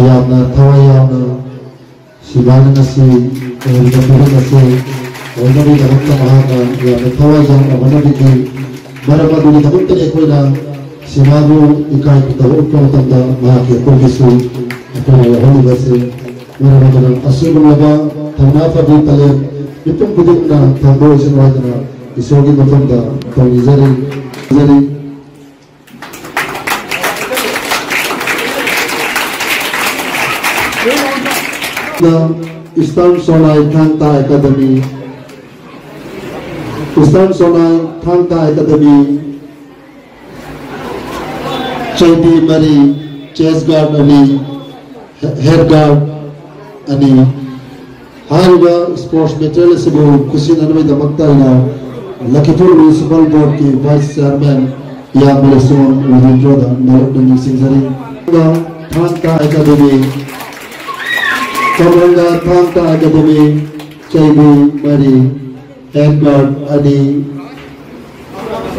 यामना थवा यामना शिवान नसी गंभीर नसी वनरी दमकता महाका यामना थवा यामना वनरी की मरपा दुनी दमकता ने कोई ना शिवाबु इकाई कुत्ता उत्पन्न तंदा महाके कोकिसु अपने होली बसे मरपा दुना असूल लबा थवना फदी तले इपुम कुदिना थंबो इशनवादना इसोगी मतंदा तो इजरी Eastern Sonai Thangta Academy Eastern Sonai Thangta Academy Chaiti Mari Chess Guard Ani Head Guard Ani Hariba Sports Material Sibu Kusin Anway Damakta Ina Lakipur Municipal Board ki Vice Chairman Ya Meleson Udin Jordan Nalok Dani Singzari Thangta Academy Kabranga Thangta Academy Chaibu Mari Head Guard Ani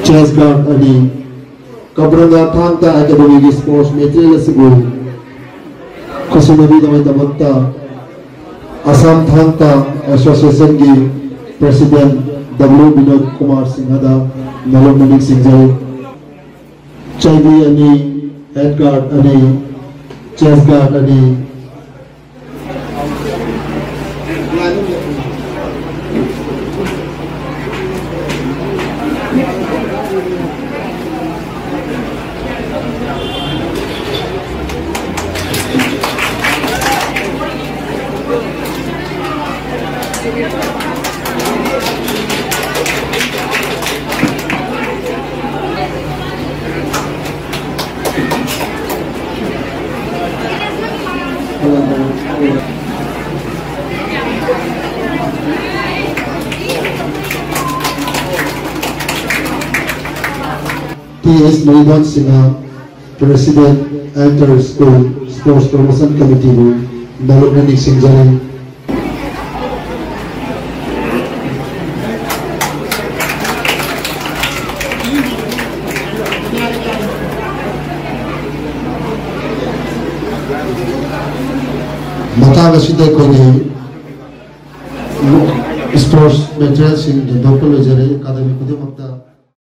Chess Guard Ani Kabranga Thangta Academy ki Sports Material Sibu Kusunabi Damai Damakta Assam Thangta Association ki President W. Binod Kumar Singhada Nalok Nanik Singhai Chaibu Ani Head Guard Ani Chess Guard Ani T.S. Mariban Singha, President, Anchor School Sports Promotion Committee, Nalok Nanik Singhai. Mataga Sida Koni Sports Materials in the Doctor Academy Kudimakta.